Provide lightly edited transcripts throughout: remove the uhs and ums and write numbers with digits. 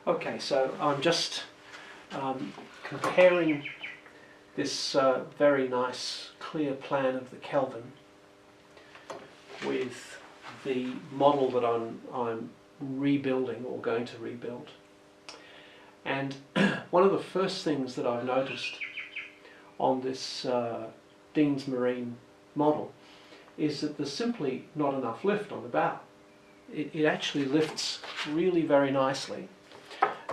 Okay, so I'm just comparing this very nice clear plan of the Kelvin with the model that I'm rebuilding or going to rebuild. And one of the first things that I've noticed on this Dean's Marine model is that there's simply not enough lift on the bow. It actually lifts really very nicely,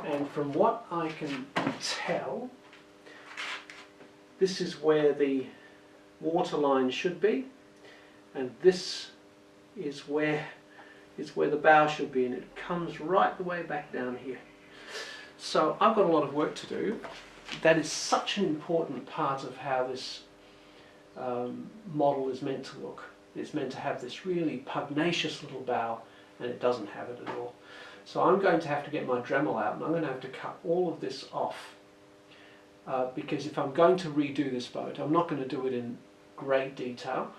and from what I can tell, this is where the waterline should be, and this is where the bow should be, and it comes right the way back down here. So I've got a lot of work to do. That is such an important part of how this model is meant to look. It's meant to have this really pugnacious little bow, and it doesn't have it at all. So I'm going to have to get my Dremel out, and I'm going to have to cut all of this off, because if I'm going to redo this boat, I'm not going to do it in great detail,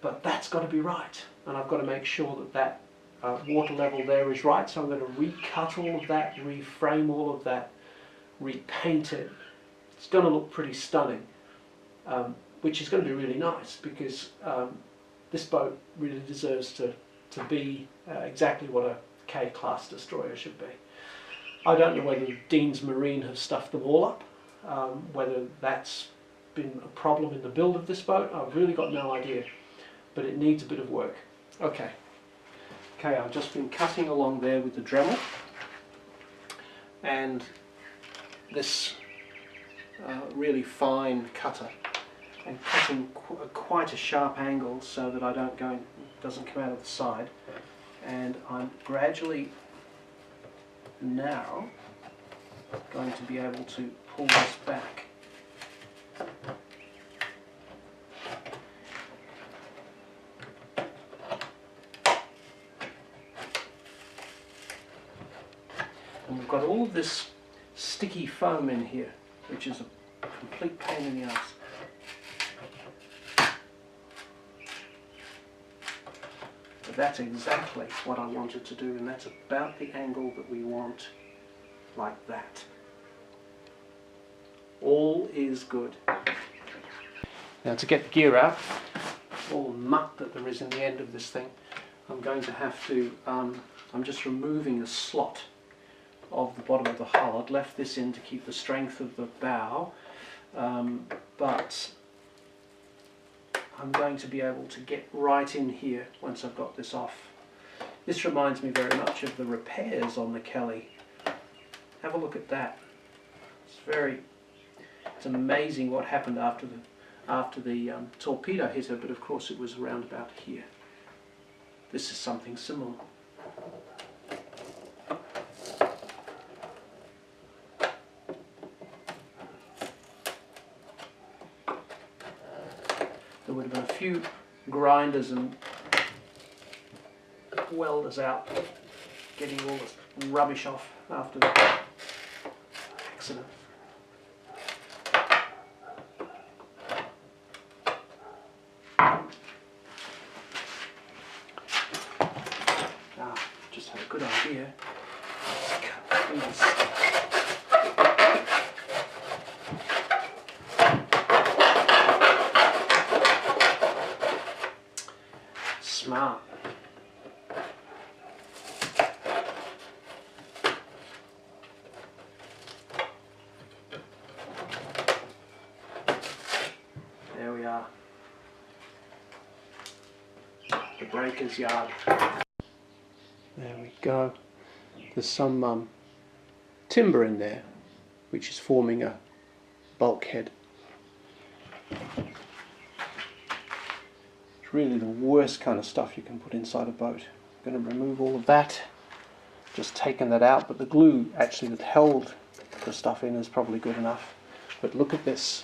but that's got to be right, and I've got to make sure that that water level there is right. So I'm going to recut all of that, reframe all of that, repaint it. It's going to look pretty stunning, which is going to be really nice, because this boat really deserves to be exactly what a K-class destroyer should be. I don't know whether Dean's Marine have stuffed them all up, whether that's been a problem in the build of this boat. I've really got no idea, but it needs a bit of work. Okay, I've just been cutting along there with the Dremel, and this really fine cutter, and cutting quite a sharp angle so that I don't go in, doesn't come out of the side, and I'm gradually now going to be able to pull this back. And we've got all of this sticky foam in here, which is a complete pain in the ass. But that's exactly what I wanted to do, and that's about the angle that we want, like that. All is good. Now, to get the gear out, all the muck that there is in the end of this thing, I'm going to have to, I'm just removing a slot of the bottom of the hull. I'd left this in to keep the strength of the bow, but I'm going to be able to get right in here once I've got this off. This reminds me very much of the repairs on the Kelly. Have a look at that. It's amazing what happened after the torpedo hit her, but of course it was around about here. This is something similar. There would have been a few grinders and welders out getting all this rubbish off after the accident. Just had a good idea. Let's cut through this. Smart. There we are. The breaker's yard. There we go. There's some timber in there, which is forming a bulkhead. It's really the worst kind of stuff you can put inside a boat. I'm going to remove all of that. Just taken that out, but the glue actually that held the stuff in is probably good enough. But look at this.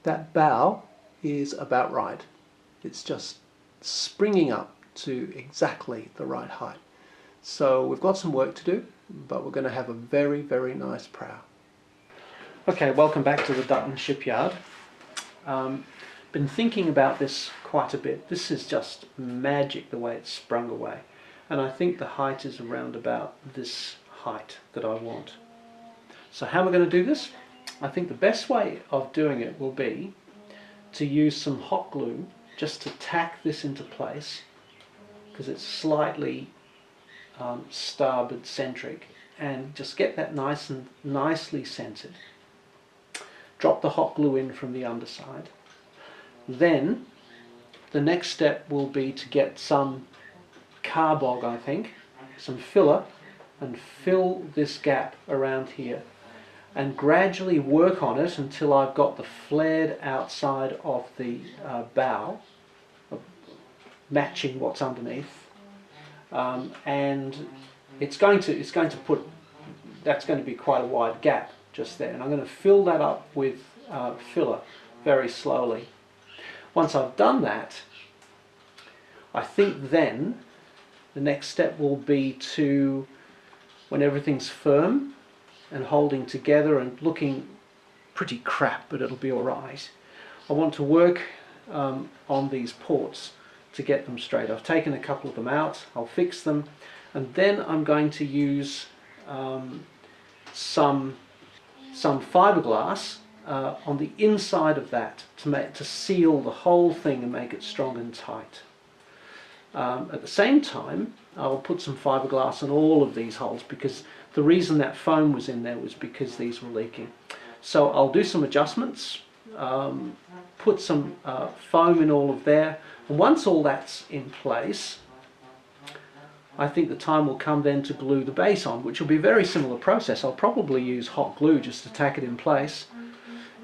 That bow is about right. It's just springing up to exactly the right height. So we've got some work to do, but we're going to have a very, very nice prow. Okay, welcome back to the Dutton shipyard. Been thinking about this quite a bit. This is just magic the way it's sprung away, and I think the height is around about this height that I want. So how am I going to do this? I think the best way of doing it will be to use some hot glue just to tack this into place, because it's slightly starboard centric, and just get that nice and nicely centered. Drop the hot glue in from the underside. Then the next step will be to get some carbog, I think, some filler, and fill this gap around here, and gradually work on it until I've got the flared outside of the bow matching what's underneath, and it's going to put, that's going to be quite a wide gap just there, and I'm going to fill that up with filler very slowly. Once I've done that, I think then the next step will be to, when everything's firm and holding together and looking pretty crap, but it'll be alright, I want to work on these ports to get them straight. I've taken a couple of them out, I'll fix them, and then I'm going to use some fiberglass on the inside of that to seal the whole thing and make it strong and tight. At the same time, I'll put some fiberglass on all of these holes, because the reason that foam was in there was because these were leaking. So I'll do some adjustments, put some foam in all of there, and once all that's in place, I think the time will come then to glue the base on, which will be a very similar process. I'll probably use hot glue just to tack it in place,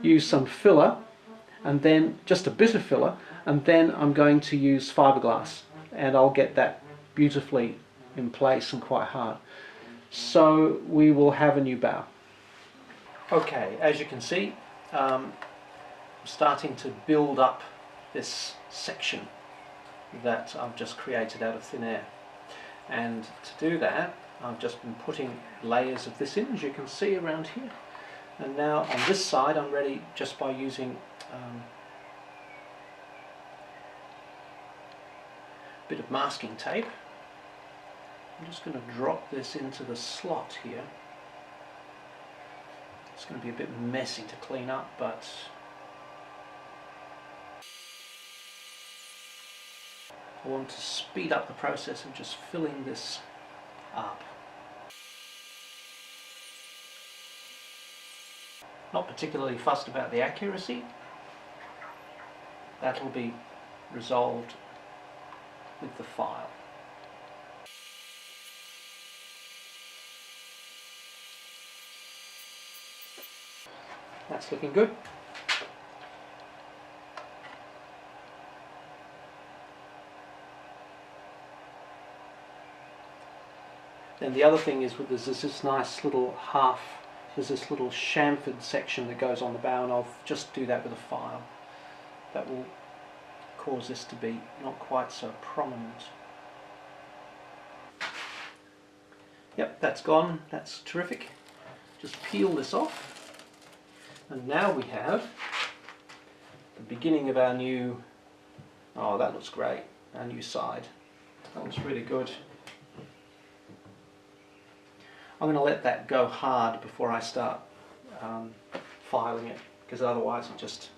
use some filler, and then just a bit of filler, and then I'm going to use fiberglass, and I'll get that beautifully in place and quite hard. So we will have a new bow. Okay, as you can see, I'm starting to build up this section that I've just created out of thin air. And to do that, I've just been putting layers of this in, as you can see around here. And now on this side, I'm ready just by using a bit of masking tape. I'm just going to drop this into the slot here. It's going to be a bit messy to clean up, but I want to speed up the process of just filling this up. Not particularly fussed about the accuracy. That'll be resolved with the file. That's looking good. Then the other thing is, there's this nice little there's this little chamfered section that goes on the bow, and I'll just do that with a file. That will cause this to be not quite so prominent. Yep, that's gone. That's terrific. Just peel this off. And now we have the beginning of our new, oh, that looks great, our new side. That looks really good. I'm going to let that go hard before I start filing it, because otherwise it just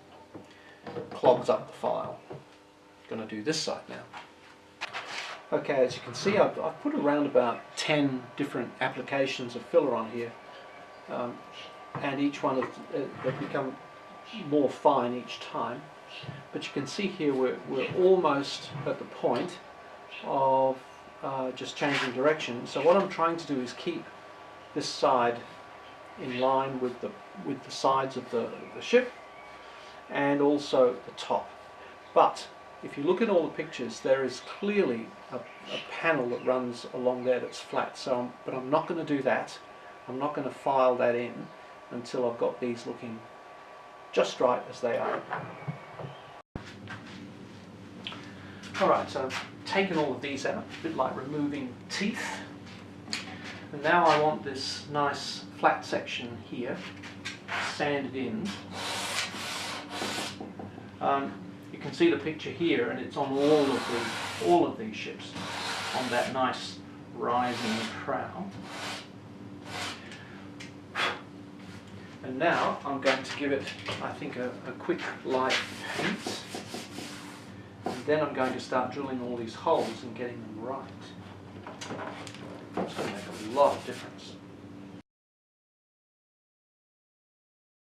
clogs up the file. I'm going to do this side now. Okay, as you can see, I've put around about 10 different applications of filler on here. And each one they've become more fine each time. But you can see here we're almost at the point of just changing direction. So what I'm trying to do is keep this side in line with the sides of the ship, and also the top. But if you look at all the pictures, there is clearly a panel that runs along there that's flat. But I'm not going to do that. I'm not going to file that in until I've got these looking just right as they are. Alright, so I've taken all of these out, a bit like removing teeth. And now I want this nice flat section here sanded in. You can see the picture here, and it's on all of these ships, on that nice rising prow. And now I'm going to give it, I think, a quick light paint. And then I'm going to start drilling all these holes and getting them right. It's going to make a lot of difference.